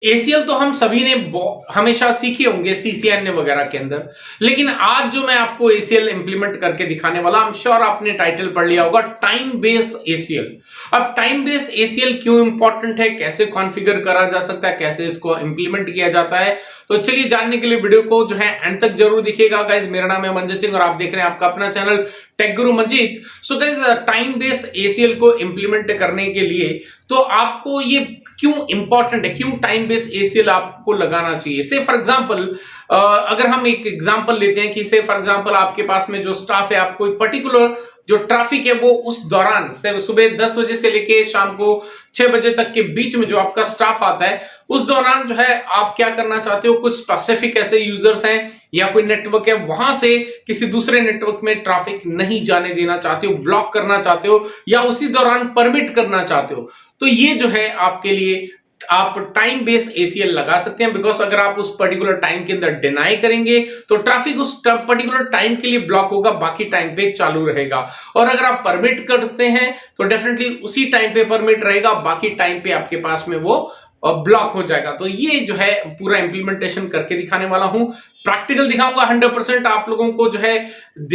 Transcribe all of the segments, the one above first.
ACL तो हम सभी ने हमेशा सीखे होंगे सीसीएन वगैरह के अंदर, लेकिन आज जो मैं आपको एसीएल इंप्लीमेंट करके दिखाने वाला, आई एम श्योर आपने टाइटल पढ़ लिया होगा, टाइम बेस एसीएल। अब टाइम बेस एसीएल क्यों इंपॉर्टेंट है, कैसे कॉन्फ़िगर करा जा सकता है, कैसे इसको इंप्लीमेंट किया जाता है, तो चलिए जानने के लिए वीडियो को जो है एंड तक जरूर देखिएगा गाइस। मेरा नाम है मंजीत सिंह और आप देख रहे हैं आपका अपना चैनल टेक गुरु Manjeet. So guys, time base ACL को इंप्लीमेंट करने के लिए तो आपको ये क्यों इंपॉर्टेंट है, क्यों टाइम बेस एसीएल आपको लगाना चाहिए। से फॉर एग्जांपल अगर हम एक एग्जांपल लेते हैं कि से फॉर एग्जांपल आपके पास में जो स्टाफ है, आपको पर्टिकुलर जो ट्रैफिक है वो उस दौरान से सुबह 10 बजे से लेके शाम को 6 बजे तक के बीच में जो आपका स्टाफ आता है, उस दौरान जो है आप क्या करना चाहते हो, कुछ स्पेसिफिक ऐसे यूजर्स हैं या कोई नेटवर्क है, वहां से किसी दूसरे नेटवर्क में ट्रैफिक नहीं जाने देना चाहते हो, ब्लॉक करना चाहते हो या उसी दौरान परमिट करना चाहते हो, तो ये जो है आपके लिए आप टाइम बेस एसीएल लगा सकते हैं। बिकॉज अगर आप उस पर्टिकुलर टाइम के अंदर डिनाई करेंगे तो ट्रैफिक उस पर्टिकुलर टाइम के लिए ब्लॉक होगा, बाकी टाइम पे चालू रहेगा। और अगर आप परमिट करते हैं तो डेफिनेटली उसी टाइम पे परमिट रहेगा, बाकी टाइम पे आपके पास में वो ब्लॉक हो जाएगा। तो ये जो है पूरा इंप्लीमेंटेशन करके दिखाने वाला हूं, प्रैक्टिकल दिखाऊंगा 100%। आप लोगों को जो है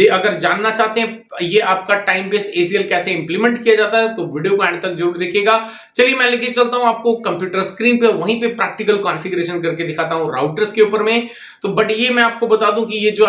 अगर जानना चाहते हैं ये आपका टाइम बेस एसीएल कैसे इंप्लीमेंट किया जाता है तो वीडियो को एंड तक जरूर देखिएगा। चलिए मैं लेके चलता हूं आपको कंप्यूटर स्क्रीन पे, वहीं पे प्रैक्टिकल कॉन्फ़िगरेशन करके दिखाता हूं राउटर्स के ऊपर में। तो बट ये मैं आपको बता दूं कि ये जो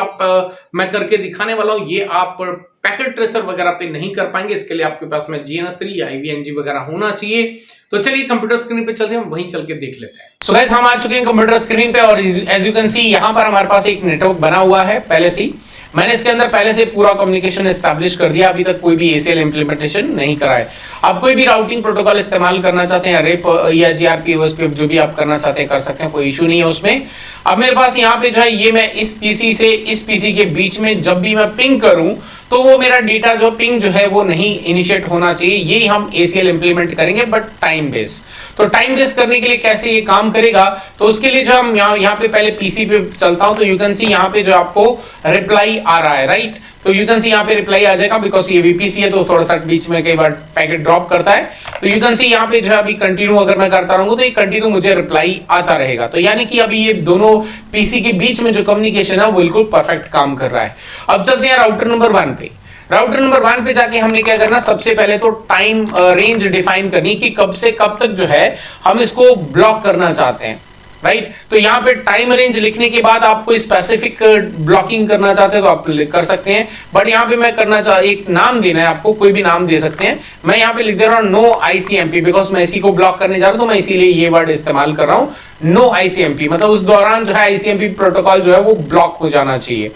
मैं करके दिखाने वाला हूं ये आप पैकेट ट्रेसर वगैरह पे नहीं कर पाएंगे, इसके लिए आपके पास में GNS3 या IVNG वगैरह होना चाहिए। तो चलिए कंप्यूटर स्क्रीन पे चलते हैं, वहीं चल के देख लेते हैं। सो गाइस, हम आ चुके हैं कंप्यूटर स्क्रीन पे और एज यू कैन सी यहां पर हमारे पास एक नेटवर्क बना हुआ है। पहले से ही मैंने इसके अंदर पहले से पूरा कम्युनिकेशन एस्टैब्लिश कर दिया, अभी तक कोई भी एसीएल इंप्लीमेंटेशन नहीं करा है। आप कोई भी राउटिंग प्रोटोकॉल इस्तेमाल करना चाहते हैं, रेप या जीआरपी ओएसपी जो भी आप करना चाहते हैं कर सकते हैं, कोई इशू नहीं है उसमें। अब मेरे पास यहाँ पे जो है ये मैं इस पीसी से इस पीसी के बीच में जब भी मैं पिंग करूं तो वो मेरा डेटा जो पिंग जो है वो नहीं इनिशिएट होना चाहिए, यही हम एसीएल इंप्लीमेंट करेंगे बट टाइम बेस। तो टाइम बेस करने के लिए कैसे ये काम करेगा, तो उसके लिए जो हम यहाँ पे पहले पीसी पे चलता हूं, तो यू कैन सी यहाँ पे जो आपको रिप्लाई आ रहा है, राइट। तो यू कैन सी यहाँ पे रिप्लाई आ जाएगा, बिकॉज ये वीपीसी है तो थोड़ा सा बीच में कई बार पैकेट ड्रॉप करता है। तो यू कैन सी यहाँ पे जो है अभी कंटिन्यू अगर मैं करता रहूंगा तो ये कंटिन्यू मुझे रिप्लाई आता रहेगा। तो यानी कि अभी ये दोनों पीसी के बीच में जो कम्युनिकेशन है वो बिल्कुल परफेक्ट काम कर रहा है। अब चलते हैं राउटर नंबर 1 पे। राउटर नंबर 1 पे जाके हमने क्या करना, सबसे पहले तो टाइम रेंज डिफाइन करनी कि कब से कब तक जो है हम इसको ब्लॉक करना चाहते हैं, राइट। तो यहाँ पे टाइम रेंज लिखने के बाद आपको स्पेसिफिक ब्लॉकिंग करना चाहते हैं तो आप कर सकते हैं, बट यहाँ पे मैं करना एक नाम देना है आपको, कोई भी नाम दे सकते हैं। मैं यहाँ पे लिख दे रहा हूँ नो ICMP, बिकॉज मैं इसी को ब्लॉक करने जा रहा हूँ तो मैं इसीलिए ये वर्ड इस्तेमाल कर रहा हूँ नो ICMP, मतलब उस दौरान जो है ICMP प्रोटोकॉल जो है वो ब्लॉक हो जाना चाहिए।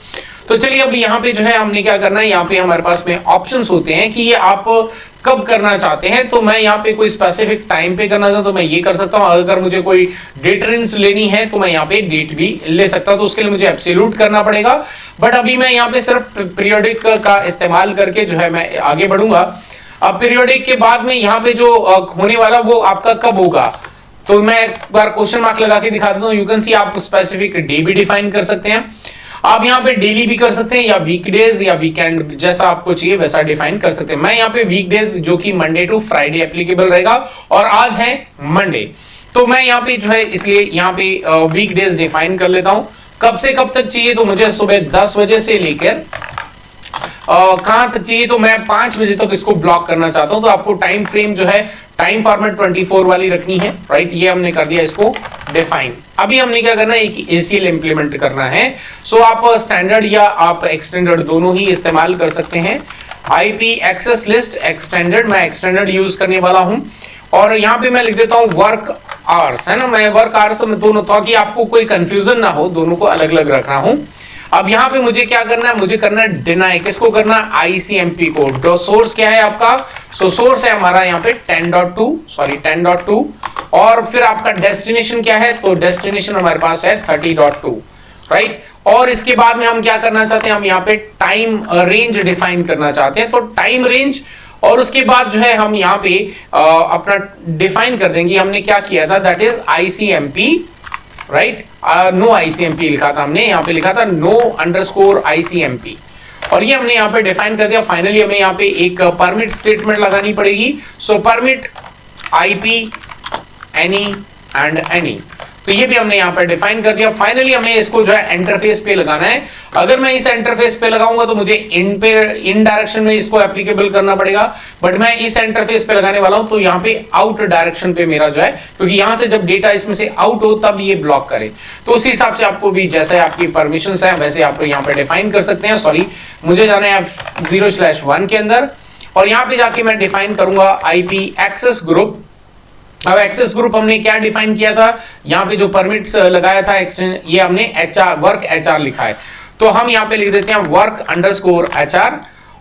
तो चलिए अब यहाँ पे जो है हमने क्या करना है, यहाँ पे हमारे पास में ऑप्शंस होते हैं कि ये आप कब करना चाहते हैं। तो मैं यहाँ पे कोई स्पेसिफिक टाइम पे करना चाहता हूँ तो मैं ये कर सकता हूँ। अगर मुझे कोई डेट रेंज लेनी है तो मैं यहाँ पे डेट भी ले सकता हूँ, तो उसके लिए मुझे एब्सोल्यूट करना पड़ेगा। बट अभी मैं यहाँ पे सिर्फ पीरियोडिक का इस्तेमाल करके जो है मैं आगे बढ़ूंगा। अब पीरियोडिक के बाद में यहाँ पे जो होने वाला वो आपका कब होगा, तो मैं एक बार क्वेश्चन मार्क लगा के दिखा देता हूँ। यू कैन सी आप स्पेसिफिक डे भी डिफाइन कर सकते हैं, आप यहाँ पे डेली भी कर सकते हैं या वीकडेज या वीकेंड, जैसा आपको चाहिए वैसा डिफाइन कर सकते हैं। मैं यहाँ पे वीकडेज जो कि मंडे टू फ्राइडे एप्लीकेबल रहेगा और आज है मंडे, तो मैं यहाँ पे जो है इसलिए यहाँ पे वीकडेज डिफाइन कर लेता हूँ। कब से कब तक चाहिए, तो मुझे सुबह 10 बजे से लेकर कहां तक चाहिए, तो मैं 5 बजे तक इसको ब्लॉक करना चाहता हूं। तो आपको टाइम फ्रेम जो है टाइम फॉर्मेट 24 वाली रखनी है, राइट। ये हमने कर दिया इसको डिफाइन। अभी हमने क्या करना है कि एसीएल इंप्लीमेंट करना है। सो आप स्टैंडर्ड या आप एक्सटेंडेड दोनों ही इस्तेमाल कर सकते हैं। आईपी एक्सेस लिस्ट एक्सटेंडेड, मैं एक्सटेंडेड यूज करने वाला हूं और यहाँ पे मैं लिख देता हूं वर्क आवर्स, है ना। मैं वर्क आवर्स में दोनों, ताकि आपको कोई कंफ्यूजन ना हो, दोनों को अलग अलग रखना हूं। अब यहाँ पे मुझे क्या करना है, मुझे करना है डिनाई, किसको करना है, ICMP को। सोर्स क्या है आपका, सोर्स है हमारा यहाँ पे 10.2 और फिर आपका डेस्टिनेशन क्या है, तो डेस्टिनेशन हमारे पास है 30.2, राइट। और इसके बाद में हम क्या करना चाहते हैं, हम यहाँ पे टाइम रेंज डिफाइन करना चाहते हैं, तो टाइम रेंज। और उसके बाद जो है हम यहाँ पे अपना डिफाइन कर देंगे, हमने क्या किया था, that is ICMP, right. No ICMP लिखा था हमने, यहाँ पे लिखा था no_ICMP और ये हमने यहाँ पे डिफाइन कर दिया। फाइनली हमें यहाँ पे एक परमिट स्टेटमेंट लगानी पड़ेगी। सो permit IP any and any, तो ये भी हमने यहाँ पर डिफाइन कर दिया। फाइनली हमें इसको जो है इंटरफेस पे लगाना है। अगर मैं इस इंटरफेस पे लगाऊंगा तो मुझे इन डायरेक्शन में इसको एप्लीकेबल करना पड़ेगा, बट मैं इस इंटरफेस पे लगाने वाला हूं तो यहाँ पे आउट डायरेक्शन पे मेरा जो है, क्योंकि यहां से जब डेटा इसमें से आउट हो तब ये ब्लॉक करे। तो उस हिसाब से आपको भी जैसे आपकी परमिशंस है वैसे आप यहाँ पे डिफाइन कर सकते हैं। सॉरी, मुझे जाना है 0/1 के अंदर, और यहाँ पे जाके मैं डिफाइन करूंगा आईपी एक्सेस ग्रुप। अब एक्सेस ग्रुप हमने क्या डिफाइन किया था, यहाँ पे जो परमिट्स लगाया था ये हमने वर्क HR लिखा है, तो हम यहाँ पे लिख देते हैं work_HR,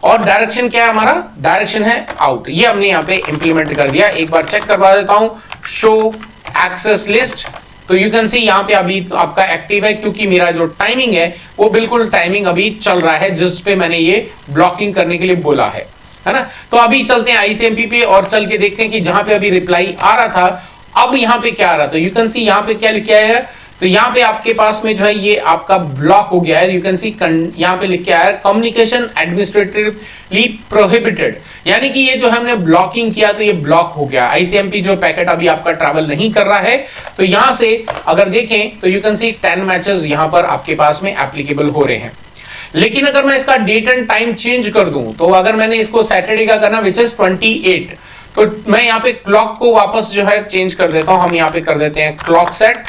और डायरेक्शन क्या है हमारा, डायरेक्शन है आउट। ये हमने यहाँ पे इंप्लीमेंट कर दिया। एक बार चेक करवा देता हूं, शो एक्सेस लिस्ट, तो यू कैन सी यहाँ पे अभी आपका एक्टिव है, क्योंकि मेरा जो टाइमिंग है वो बिल्कुल टाइमिंग अभी चल रहा है जिस पे मैंने ये ब्लॉकिंग करने के लिए बोला है ना। तो अभी चलते हैं ICMP पे और चल के देखते हैं कि जहां पे अभी रिप्लाई आ रहा था अब यहाँ पे क्या आ रहा था। यू कैन सी यहाँ पे क्या लिखा है, तो यहाँ पे आपके पास में जो है ये आपका ब्लॉक हो गया है। यू कैन सी यहाँ पे लिख के आया है कम्युनिकेशन एडमिनिस्ट्रेटिवली प्रोहिबिटेड, यानी कि ये जो हमने ब्लॉकिंग किया तो ये ब्लॉक हो गया। ICMP जो पैकेट अभी आपका ट्रैवल नहीं कर रहा है, तो यहां से अगर देखें तो यू कैन सी 10 मैचेस यहां पर आपके पास में एप्लीकेबल हो रहे हैं। लेकिन अगर मैं इसका डेट एंड टाइम चेंज कर दूं, तो अगर मैंने इसको सैटरडे का करना विच इज 28, तो मैं यहाँ पे क्लॉक को वापस जो है चेंज कर देता हूं। हम यहाँ पे कर देते हैं क्लॉक सेट,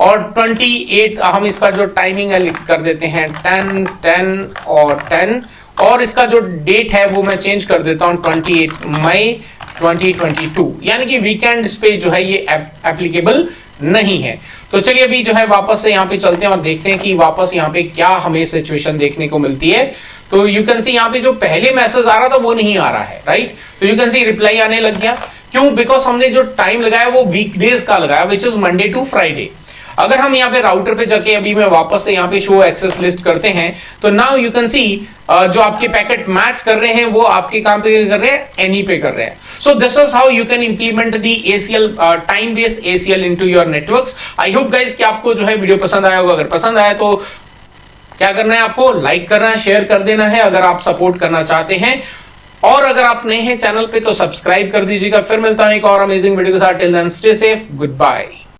और 28 हम इसका जो टाइमिंग है कर देते हैं 10, 10 और 10, और इसका जो डेट है वो मैं चेंज कर देता हूं 28 मई 2022, यानी कि वीकेंड्स पे जो है ये एप्लीकेबल नहीं है। तो चलिए अभी जो है वापस से यहाँ पे चलते हैं और देखते हैं कि वापस यहाँ पे क्या हमें सिचुएशन देखने को मिलती है। तो यू कैन सी यहाँ पे जो पहले मैसेज आ रहा था वो नहीं आ रहा है, राइट। तो यू कैन सी रिप्लाई आने लग गया। क्यों? बिकॉज हमने जो टाइम लगाया वो वीकडेज का लगाया, which is Monday to Friday. अगर हम यहाँ पे राउटर पे जाके अभी मैं वापस से यहाँ पे शो एक्सेस लिस्ट करते हैं, तो नाउ यू कैन सी जो आपके पैकेट मैच कर रहे हैं वो आपके काम पे कर रहे हैं, एनी पे कर रहे हैं। So this is how you can implement the ACL time based ACL into your networks. I hope guys कि आपको जो है वीडियो पसंद आया होगा। अगर पसंद आया तो क्या करना है, आपको लाइक करना है, शेयर कर देना है अगर आप सपोर्ट करना चाहते हैं, और अगर आप नए हैं चैनल पे तो सब्सक्राइब कर दीजिएगा। फिर मिलता हूं एक और अमेजिंग वीडियो के साथ। Till then stay safe, good bye.